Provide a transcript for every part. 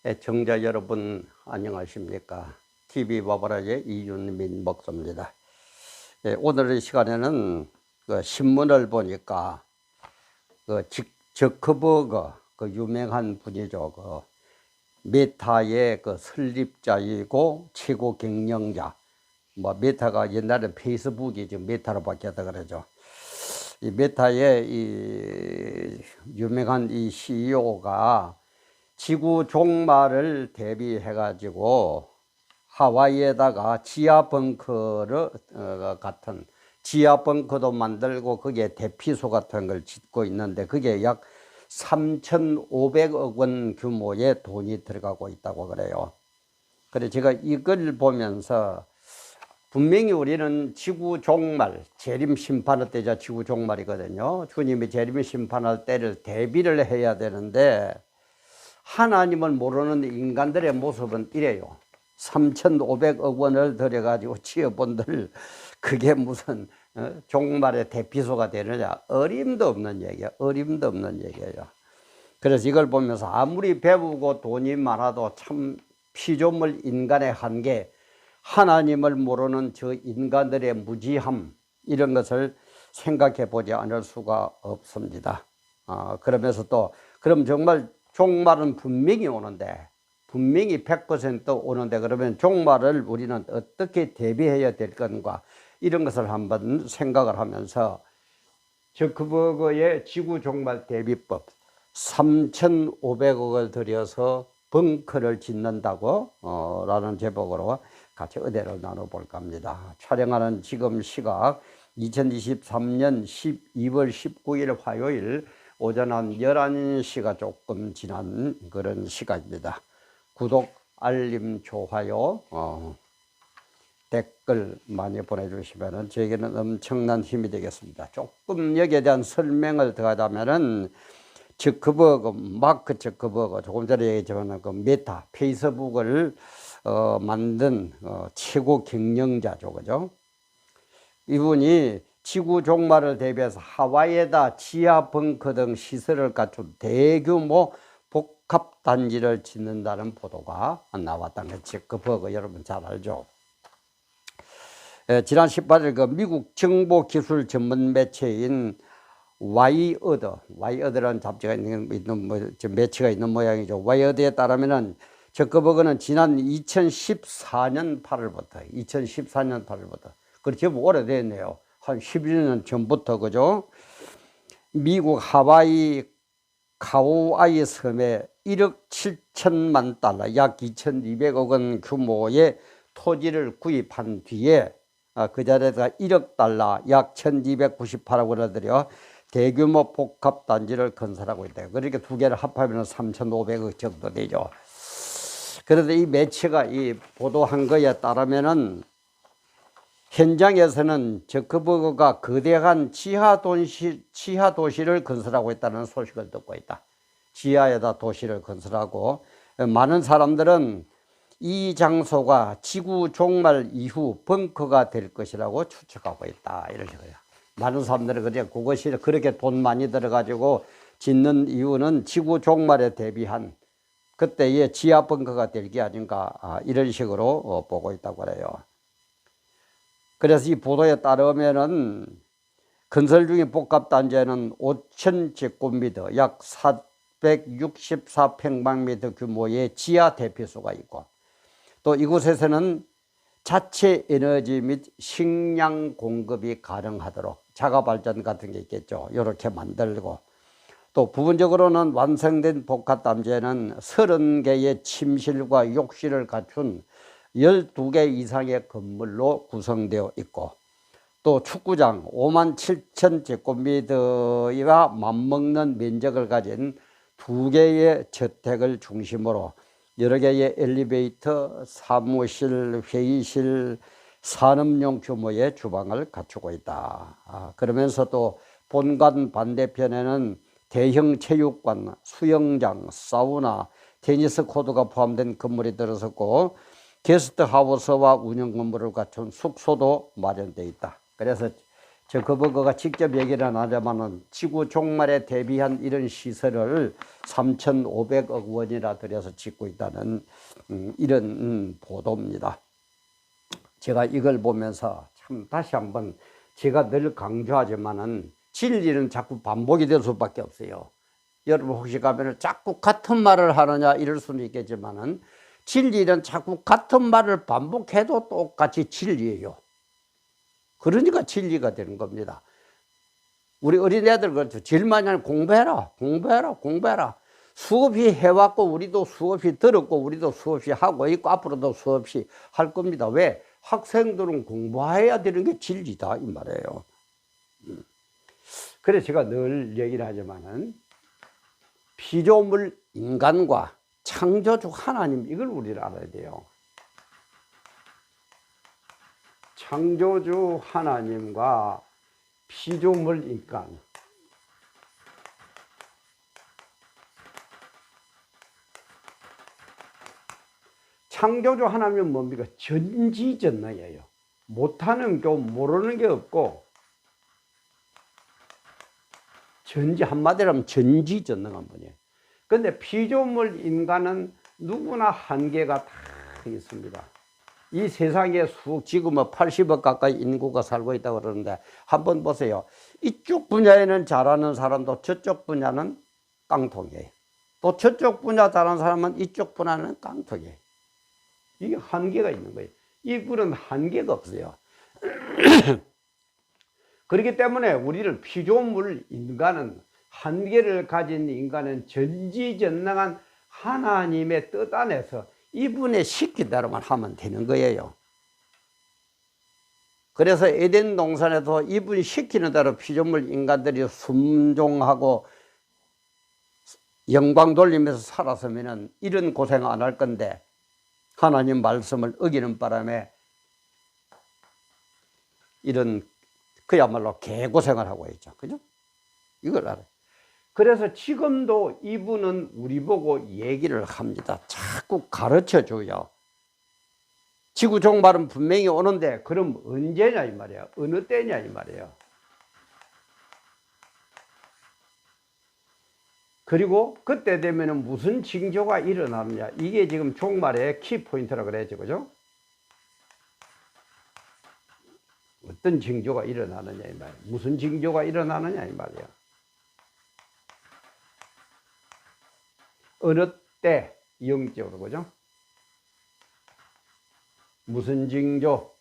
애청자 여러분 안녕하십니까? TV 바바라의 이윤민 목사입니다. 오늘 이 시간에는 그 신문을 보니까 그 저커버그 그 유명한 분이죠. 그 메타의 그 설립자이고 최고 경영자. 뭐 메타가 옛날에 페이스북이 지금 메타로 바뀌었다 그러죠. 이 메타의 이 유명한 이 CEO가 지구 종말을 대비해 가지고 하와이에다가 지하 벙커를 같은 지하 벙커도 만들고 거기에 대피소 같은 걸 짓고 있는데 그게 약 3,500억 원 규모의 돈이 들어가고 있다고 그래요. 그래 제가 이걸 보면서 분명히 우리는 지구 종말, 재림 심판할 때자 지구 종말이거든요. 주님이 재림 심판할 때를 대비를 해야 되는데 하나님을 모르는 인간들의 모습은 이래요. 3,500억 원을 들여가지고 지어본들 그게 무슨 종말의 대피소가 되느냐. 어림도 없는 얘기야. 어림도 없는 얘기예요. 그래서 이걸 보면서 아무리 배우고 돈이 많아도 참 피조물 인간의 한계, 하나님을 모르는 저 인간들의 무지함 이런 것을 생각해 보지 않을 수가 없습니다. 그러면서 또 그럼 정말 종말은 분명히 오는데 분명히 100% 오는데 그러면 종말을 우리는 어떻게 대비해야 될 건가 이런 것을 한번 생각을 하면서 저커버그의 지구 종말 대비법 3,500억을 들여서 벙커를 짓는다고 라는 제목으로 같이 의대를 나눠볼까 합니다. 촬영하는 지금 시각 2023년 12월 19일 화요일 오전 한 11시가 조금 지난 그런 시간입니다. 구독, 알림, 좋아요, 댓글 많이 보내주시면 저에게는 엄청난 힘이 되겠습니다. 조금 여기에 대한 설명을 더하자면은 저커버그, 마크 저커버그, 조금 전에 얘기했지만 그 메타, 페이스북을 만든 최고 경영자죠, 그죠? 이분이 지구 종말을 대비해서 하와이에다 지하 벙커 등 시설을 갖춘 대규모 복합 단지를 짓는다는 보도가 나왔다는 거 저커버그 여러분 잘 알죠? 지난 18일 그 미국 정보 기술 전문 매체인 와이어드라는 잡지가 있는 매체가 있는 모양이죠. 와이어드에 따르면은 저커버그는 지난 2014년 8월부터 그렇죠. 오래됐네요. 한 11년 전부터, 그죠? 미국 하와이 카오아이 섬에 1억 7천만 달러, 약 2,200억 원 규모의 토지를 구입한 뒤에 그 자리에다가 1억 달러, 약 1,298억 원을 들여 대규모 복합 단지를 건설하고 있다. 그러니까 두 개를 합하면 3,500억 정도 되죠. 그런데 이 매체가 이 보도한 거에 따르면은 현장에서는 저커버그가 거대한 지하 도시를 건설하고 있다는 소식을 듣고 있다. 지하에다 도시를 건설하고 많은 사람들은 이 장소가 지구 종말 이후 벙커가 될 것이라고 추측하고 있다. 이런 식으로. 많은 사람들은 그냥 그것이 그렇게 돈 많이 들어가지고 짓는 이유는 지구 종말에 대비한 그때의 지하 벙커가 될 게 아닌가 이런 식으로 보고 있다고 해요. 그래서 이 보도에 따르면은 건설 중인 복합단지에는 5,000제곱미터 약 464평방미터 규모의 지하 대피소가 있고 또 이곳에서는 자체 에너지 및 식량 공급이 가능하도록 자가발전 같은 게 있겠죠. 이렇게 만들고 또 부분적으로는 완성된 복합단지에는 30개의 침실과 욕실을 갖춘 12개 이상의 건물로 구성되어 있고 또 축구장 57,000제곱미터와 맞먹는 면적을 가진 2개의 저택을 중심으로 여러 개의 엘리베이터, 사무실, 회의실, 산업용 규모의 주방을 갖추고 있다. 그러면서 또 본관 반대편에는 대형 체육관, 수영장, 사우나, 테니스 코트가 포함된 건물이 들어섰고 게스트하우스와 운영 건물을 갖춘 숙소도 마련되어 있다. 그래서 저 거버거가 직접 얘기를 하자면은 지구 종말에 대비한 이런 시설을 3,500억 원이나 들여서 짓고 있다는 이런 보도입니다. 제가 이걸 보면서 참 다시 한번 제가 늘 강조하지만은 진리는 자꾸 반복이 될 수밖에 없어요. 여러분 혹시 가면은 자꾸 같은 말을 하느냐 이럴 수는 있겠지만은 진리는 자꾸 같은 말을 반복해도 똑같이 진리예요. 그러니까 진리가 되는 겁니다. 우리 어린애들 그렇죠. 제일 많이 하는 공부해라, 공부해라, 공부해라. 수없이 해왔고 우리도 수없이 들었고 우리도 수없이 하고 있고 앞으로도 수없이 할 겁니다. 왜? 학생들은 공부해야 되는 게 진리다 이 말이에요. 그래서 제가 늘 얘기를 하지만은 피조물 인간과 창조주 하나님 이걸 우리를 알아야 돼요. 창조주 하나님과 피조물 인간 창조주 하나님은 뭡니까? 전지전능이에요. 못하는 게 모르는 게 없고 한마디로 하면 전지전능한 분이에요. 그런데 피조물 인간은 누구나 한계가 다 있습니다. 이 세상에 지금 80억 가까이 인구가 살고 있다고 그러는데 한번 보세요. 이쪽 분야에는 잘하는 사람도 저쪽 분야는 깡통이에요. 또 저쪽 분야 잘하는 사람은 이쪽 분야는 깡통이에요. 이게 한계가 있는 거예요. 이분은 한계가 없어요. 그렇기 때문에 우리를 피조물 인간은 한계를 가진 인간은 전지전능한 하나님의 뜻 안에서 이분의 시킨 대로만 하면 되는 거예요. 그래서 에덴 동산에서 이분이 시키는 대로 피조물 인간들이 순종하고 영광 돌리면서 살았으면 이런 고생 안 할 건데 하나님 말씀을 어기는 바람에 이런 그야말로 개고생을 하고 있죠. 그죠? 이걸 알아요. 그래서 지금도 이분은 우리 보고 얘기를 합니다. 자꾸 가르쳐 줘요. 지구 종말은 분명히 오는데 그럼 언제냐 이 말이에요. 어느 때냐 이 말이에요. 그리고 그때 되면은 무슨 징조가 일어나느냐. 이게 지금 종말의 키포인트라고 그래야죠. 그죠? 어떤 징조가 일어나느냐 이 말이에요. 무슨 징조가 일어나느냐 이 말이에요. 어느 때 영적으로 그죠? 무슨 징조?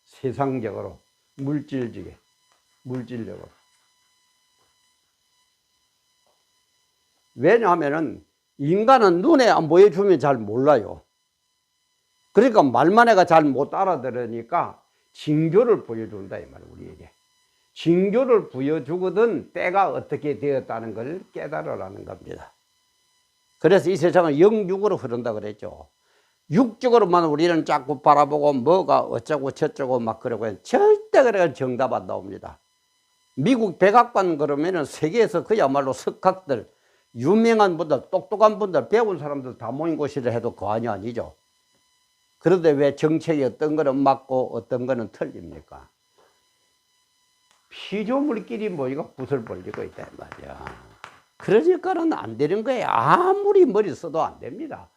세상적으로, 물질적으로. 왜냐하면은 인간은 눈에 안 보여주면 잘 몰라요. 그러니까 말만 해가 잘 못 알아들으니까 징조를 보여준다 이 말이에요. 우리에게 징조를 보여주거든 때가 어떻게 되었다는 걸 깨달으라는 겁니다. 그래서 이 세상은 영육으로 흐른다 그랬죠. 육적으로만 우리는 자꾸 바라보고 뭐가 어쩌고 저쩌고 막 그러고 절대 그래가 정답 안 나옵니다. 미국 백악관 그러면은 세계에서 그야말로 석학들 유명한 분들 똑똑한 분들 배운 사람들 다 모인 곳이라 해도 과언이 아니죠. 그런데 왜 정책이 어떤 거는 맞고 어떤 거는 틀립니까? 피조물끼리 모이가 붓을 벌리고 있다 이 말이야. 그러니까는 안 되는 거예요. 아무리 머리 써도 안 됩니다.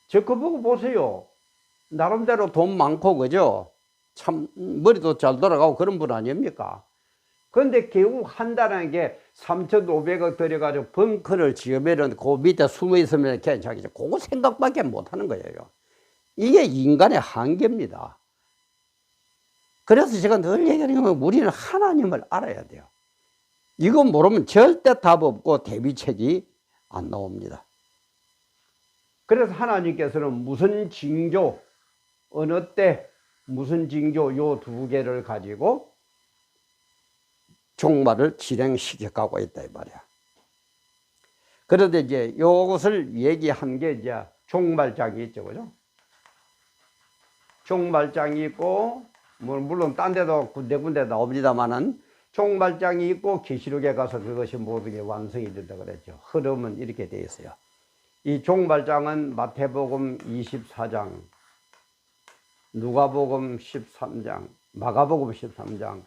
저 거 보고 보세요. 나름대로 돈 많고 그죠? 참 머리도 잘 돌아가고 그런 분 아닙니까? 그런데 결국 한다는 게 3,500억 들여가지고 벙커를 지으면은 그 밑에 숨어 있으면 괜찮겠죠. 그거 생각밖에 못 하는 거예요. 이게 인간의 한계입니다. 그래서 제가 늘 얘기하는 건 우리는 하나님을 알아야 돼요. 이거 모르면 절대 답 없고 대비책이 안 나옵니다. 그래서 하나님께서는 무슨 징조, 어느 때 무슨 징조 요 두 개를 가지고 종말을 진행시켜 가고 있다 이 말이야. 그런데 이제 이것을 얘기한 게 이제 종말장이 있죠, 그죠? 종말장이 있고, 물론 딴 데도 군데군데 나옵니다만은 종말장이 있고 계시록에 가서 그것이 모든 게 완성이 된다 그랬죠. 흐름은 이렇게 되어 있어요. 이 종말장은 마태복음 24장, 누가복음 13장, 마가복음 13장,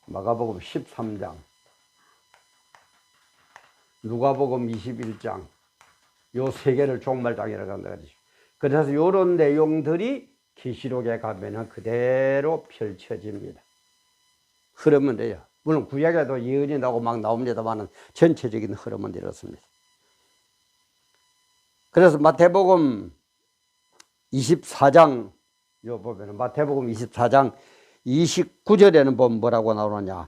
마가복음 13장, 누가복음 21장, 요 세 개를 종말장이라고 한다 그러죠. 그래서 이런 내용들이 계시록에 가면은 그대로 펼쳐집니다. 흐름은 돼요. 물론 구약에도 예언이 나오고 막 나옵니다만은 전체적인 흐름은 이렇습니다. 그래서 마태복음 24장, 요 보면은 마태복음 24장 29절에는 보면 뭐라고 나오느냐.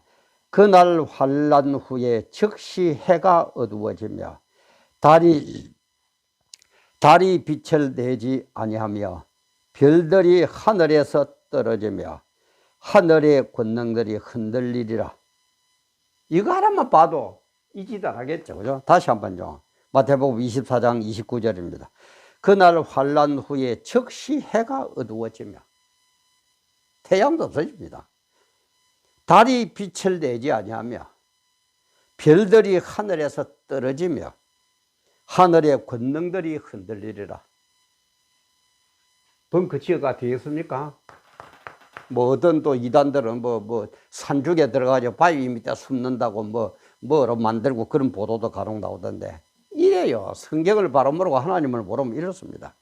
그날 환란 후에 즉시 해가 어두워지며 달이 빛을 내지 아니하며 별들이 하늘에서 떨어지며 하늘의 권능들이 흔들리리라. 이거 하나만 봐도 이지단하겠죠. 그죠? 다시 한번요. 마태복음 24장 29절입니다. 그날 환란 후에 즉시 해가 어두워지며 태양도 없어집니다. 달이 빛을 내지 아니하며 별들이 하늘에서 떨어지며 하늘의 권능들이 흔들리리라. 벙커 지어가 되겠습니까? 뭐 어떤 또 이단들은 뭐 산중에 들어가서 바위 밑에 숨는다고 뭐로 만들고 그런 보도도 간혹 나오던데, 이래요. 성경을 바로 모르고 하나님을 모르면 이렇습니다.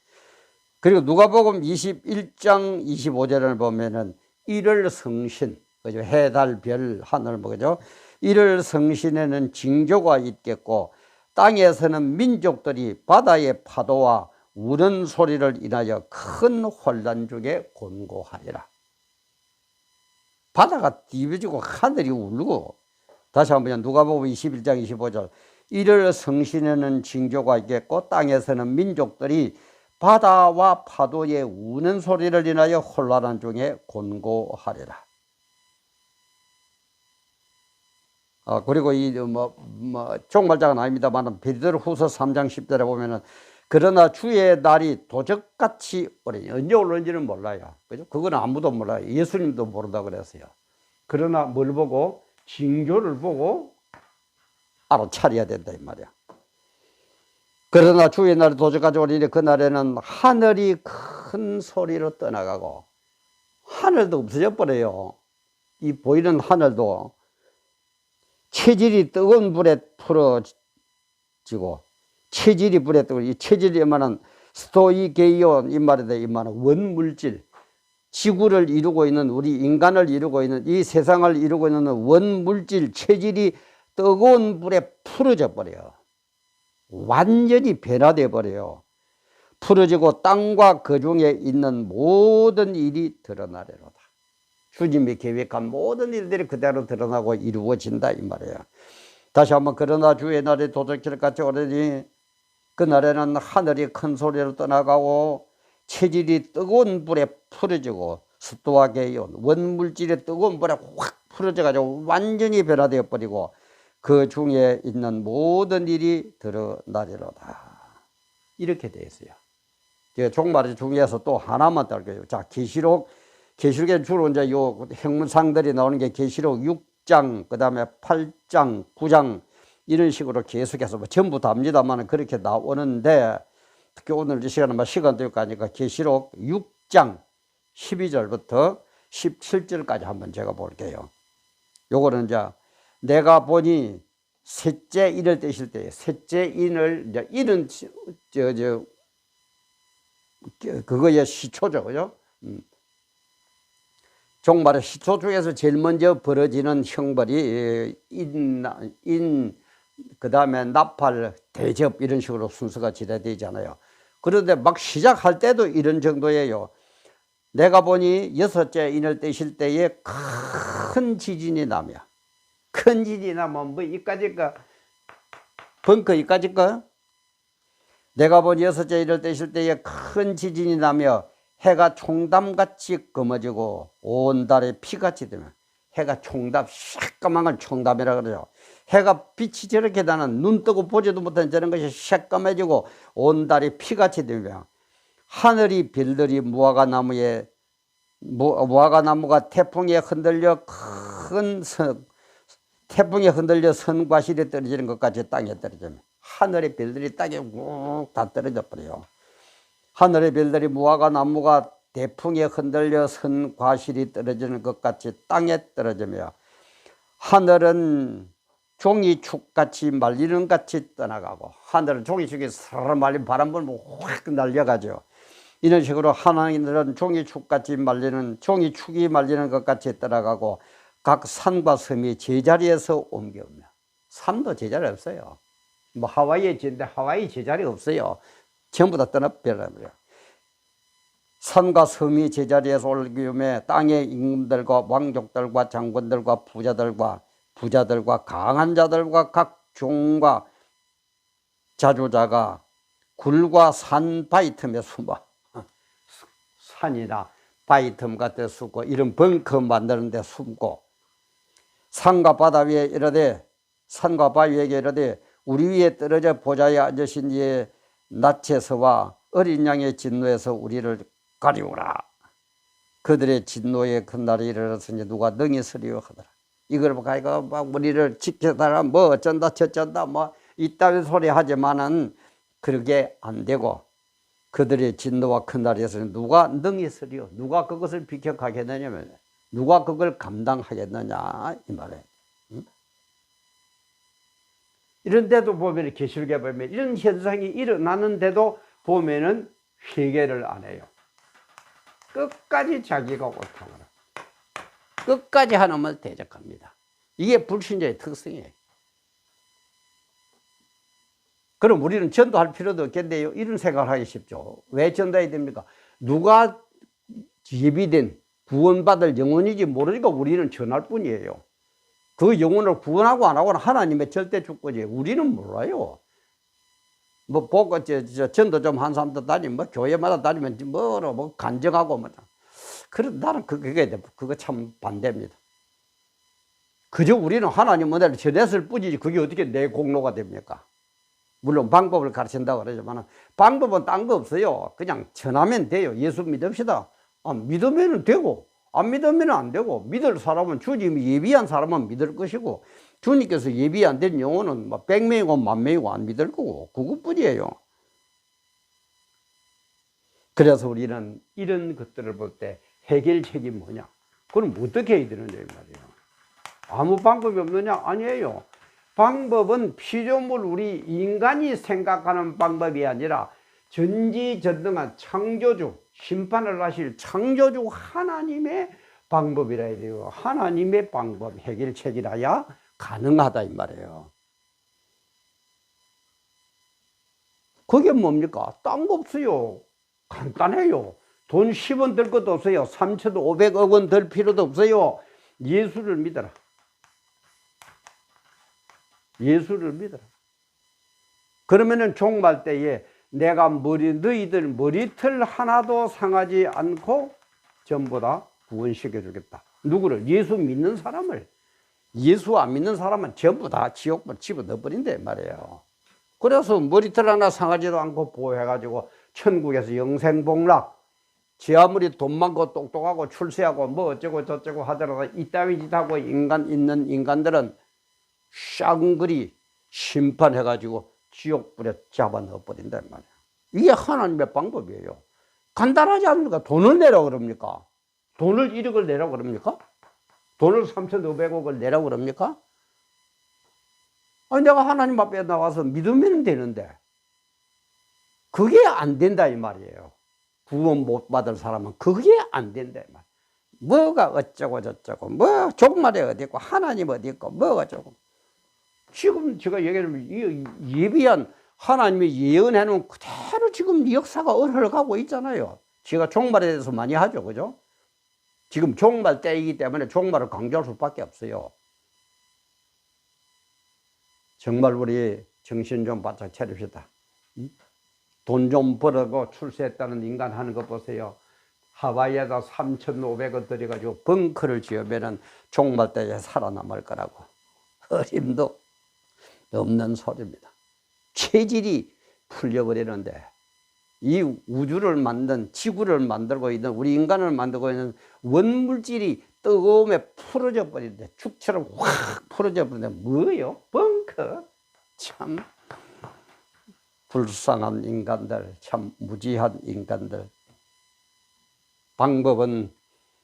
그리고 누가복음 21장 25절을 보면은 일월 성신, 그죠? 해, 달, 별, 하늘, 그죠? 일월 성신에는 징조가 있겠고 땅에서는 민족들이 바다의 파도와 우는 소리를 인하여 큰 혼란 중에 곤고하리라. 바다가 뒤집어지고 하늘이 울고. 다시 한번 누가복음 21장 25절. 일월 성신에는 징조가 있겠고 땅에서는 민족들이 바다와 파도의 우는 소리를 인하여 혼란한 중에 곤고하리라. 그리고 종말장은 아닙니다만 베드로후서 3장 10절에 보면은 그러나 주의 날이 도적같이 오래니, 언제 올는지는 몰라요. 그죠? 그건 아무도 몰라요. 예수님도 모른다 그랬어요. 그러나 뭘 보고? 징조를 보고 알아차려야 된다 이 말이야. 그러나 주의 날이 도적같이 오리니 그날에는 하늘이 큰 소리로 떠나가고, 하늘도 없어져 버려요. 이 보이는 하늘도 체질이 뜨거운 불에 풀어지고, 체질이 불에 뜨고, 이 체질이 이만한 스토이게이온 이 말에 이만한 원물질, 지구를 이루고 있는, 우리 인간을 이루고 있는, 이 세상을 이루고 있는 원물질 체질이 뜨거운 불에 풀어져 버려요. 완전히 변화돼 버려요. 풀어지고 땅과 그 중에 있는 모든 일이 드러나리로다. 주님이 계획한 모든 일들이 그대로 드러나고 이루어진다 이 말이에요. 다시 한번 그러나 주의 날이 도적질같이 오르니 그날에는 하늘이 큰 소리로 떠나가고 체질이 뜨거운 불에 풀어지고 습도와 계온 원물질의 뜨거운 불에 확 풀어져가지고 완전히 변화되어 버리고 그 중에 있는 모든 일이 드러나리로다. 이렇게 되어 있어요. 제가 종말의 중에서 또 하나만 떨게요. 자, 계시록에 주로 이제 요 형문상들이 나오는 게 계시록 6장, 그 다음에 8장, 9장 이런 식으로 계속해서 전부 다 합니다만 그렇게 나오는데, 특히 오늘 이 시간은 시간 될거 아니까 계시록 6장 12절부터 17절까지 한번 제가 볼게요. 요거는 이제 내가 보니 셋째 인을 떼실 때, 셋째 인을 이제 인은 그거의 시초죠, 그죠? 종말의 시초 중에서 제일 먼저 벌어지는 형벌이 그 다음에 나팔, 대접 이런 식으로 순서가 지대되잖아요. 그런데 막 시작할 때도 이런 정도예요. 내가 보니 여섯째 인을 떼실 때에 큰 지진이 나며, 큰 지진이 나면 뭐 이까짓까 벙커 이까짓까? 내가 보니 여섯째 인을 떼실 때에 큰 지진이 나며 해가 총담같이 검어지고 온 달에 피같이 되면, 해가 총답, 새까만 걸 총답이라 그러죠. 해가 빛이 저렇게 나는 눈 뜨고 보지도 못한 저런 것이 새까매지고 온 달이 피같이 되며 하늘이 별들이 무화과나무가 태풍에 흔들려 선과실이 떨어지는 것 같이 땅에 떨어지면 하늘의 별들이 땅에 욱 다 떨어져 버려요. 하늘의 별들이 무화과나무가 태풍에 흔들려 선과실이 떨어지는 것 같이 땅에 떨어지며 하늘은 종이축같이 말리는 같이 떠나가고, 하늘은 종이축이 사람 말린 바람 불면 확 날려가죠. 이런 식으로 하늘은 종이축같이 말리는, 종이축이 말리는 것 같이 떠나가고, 각 산과 섬이 제자리에서 옮겨오며. 산도 제자리 없어요. 뭐 하와이에 지는데 하와이 제자리 없어요. 전부 다 떠나버려요. 산과 섬이 제자리에서 옮겨오며 땅의 임금들과 왕족들과 장군들과 부자들과 강한 자들과 각 종과 자주자가 굴과 산 바위 틈에 숨어. 산이나 바위 틈 같은 데 숨고, 이런 벙커 만드는 데 숨고, 산과 바다 위에 이르되, 산과 바위 위에 이르되, 우리 위에 떨어져 보좌에 앉으신 이의 낯에서와 어린 양의 진노에서 우리를 가리우라. 그들의 진노의 큰 날이 이르렀으니 누가 능히 서리요 하더라. 이걸 가지고 막 우리를 지켜달라, 뭐 어쩐다 저쩐다 뭐 이따위 소리 하지만은 그렇게 안 되고, 그들의 진노와 큰 날이 있으니 누가 능히 서리요, 누가 그것을 비켜가겠느냐면, 누가 그걸 감당하겠느냐 이 말이에요. 이런데도 보면, 계시록에 보면 이런 현상이 일어나는데도 보면은 회개를 안 해요. 끝까지 자기가 옳다고 끝까지 하나님을 대적합니다. 이게 불신자의 특성이에요. 그럼 우리는 전도할 필요도 없겠네요. 이런 생각을 하기 쉽죠. 왜 전도해야 됩니까? 누가 예비된 구원받을 영혼인지 모르니까 우리는 전할 뿐이에요. 그 영혼을 구원하고 안 하고는 하나님의 절대 주권이에요. 우리는 몰라요. 뭐 보고 전도 좀 한 사람도 다니면, 뭐 교회마다 다니면 뭐 간증하고 뭐. 그래, 나는 그거 참 반대입니다. 그저 우리는 하나님 은혜를 전했을 뿐이지 그게 어떻게 내 공로가 됩니까? 물론 방법을 가르친다고 그러지만 방법은 딴 거 없어요. 그냥 전하면 돼요. 예수 믿읍시다. 믿으면 되고 안 믿으면 안 되고, 믿을 사람은 주님이 예비한 사람은 믿을 것이고, 주님께서 예비 안 된 영혼은 뭐 100명이고 10,000명이고 안 믿을 거고, 그것뿐이에요. 그래서 우리는 이런 것들을 볼 때 해결책이 뭐냐? 그럼 어떻게 해야 되느냐 이 말이에요. 아무 방법이 없느냐? 아니에요. 방법은 피조물, 우리 인간이 생각하는 방법이 아니라 전지전능한 창조주, 심판을 하실 창조주 하나님의 방법이라 해야 돼요. 하나님의 방법, 해결책이라야 가능하다 이 말이에요. 그게 뭡니까? 딴 거 없어요. 간단해요. 돈 10원 들 것도 없어요. 3,500억 원 들 필요도 없어요. 예수를 믿어라. 예수를 믿어라. 그러면은 종말 때에 내가 너희들 머리털 하나도 상하지 않고 전부 다 구원시켜 주겠다. 누구를? 예수 믿는 사람을. 예수 안 믿는 사람은 전부 다 지옥불 집어넣어 버린대 말이에요. 그래서 머리털 하나 상하지도 않고 보호해가지고 천국에서 영생복락, 지 아무리 돈 많고 똑똑하고 출세하고 뭐 어쩌고 저쩌고 하더라도 이따위 짓하고 있는 인간들은 쌍그리 심판해가지고 지옥불에 잡아넣어 버린단 말이야. 이게 하나님의 방법이에요. 간단하지 않습니까? 돈을 내라고 그럽니까? 돈을 1억을 내라고 그럽니까? 돈을 3,500억을 내라고 그럽니까? 아니, 내가 하나님 앞에 나와서 믿으면 되는데 그게 안 된다 이 말이에요. 구원 못 받을 사람은 그게 안 된다 이 말. 뭐가 어쩌고 저쩌고, 뭐 종말에 어디 있고 하나님 어디 있고 뭐가 어쩌고. 지금 제가 얘기하면 예비한 하나님이 예언해 놓은 그대로 지금 역사가 흘러가고 있잖아요. 제가 종말에 대해서 많이 하죠, 그죠? 지금 종말 때이기 때문에 종말을 강조할 수밖에 없어요. 정말 우리 정신 좀 바짝 차립시다. 돈 좀 벌고 출세했다는 인간 하는 거 보세요. 하와이에다 3,500원 들여가지고 벙커를 지으면은 종말 때에 살아남을 거라고. 어림도 없는 소리입니다. 체질이 풀려버리는데 이 우주를 만든, 지구를 만들고 있는, 우리 인간을 만들고 있는 원물질이 뜨거움에 풀어져 버리는데, 축처럼 확 풀어져 버리는데 뭐예요? 벙커. 참 불쌍한 인간들, 참 무지한 인간들. 방법은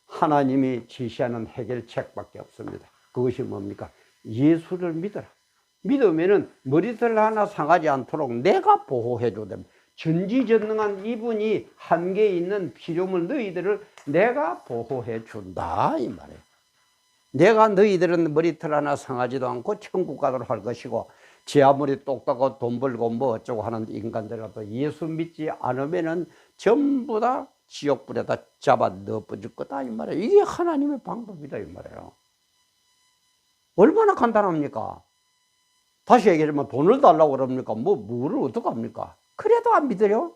하나님이 제시하는 해결책밖에 없습니다. 그것이 뭡니까? 예수를 믿어라. 믿으면은 머리털 하나 상하지 않도록 내가 보호해 줘야 됩니다. 전지전능한 이분이 한계에 있는 피조물 너희들을 내가 보호해 준다 이 말이에요. 내가 너희들은 머리털 하나 상하지도 않고 천국 가도록 할 것이고, 지 아무리 똑똑하고 돈 벌고 뭐 어쩌고 하는 인간들이라도 예수 믿지 않으면은 전부 다 지옥불에다 잡아 넣어버릴 거다 이 말이에요. 이게 하나님의 방법이다 이 말이에요. 얼마나 간단합니까? 다시 얘기하면 돈을 달라고 그럽니까? 뭐를 어떡합니까? 그래도 안 믿어요?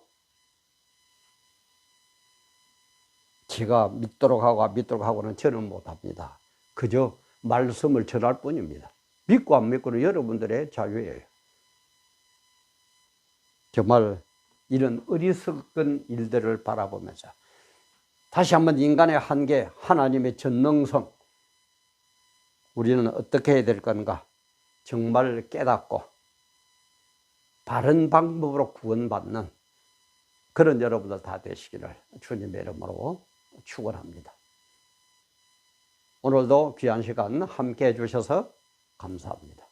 제가 믿도록 하고는 저는 못합니다. 그저 말씀을 전할 뿐입니다. 믿고 안 믿고는 여러분들의 자유예요. 정말 이런 어리석은 일들을 바라보면서 다시 한번 인간의 한계, 하나님의 전능성, 우리는 어떻게 해야 될 건가 정말 깨닫고 바른 방법으로 구원받는 그런 여러분들 다 되시기를 주님의 이름으로 축원합니다. 오늘도 귀한 시간 함께 해주셔서 감사합니다.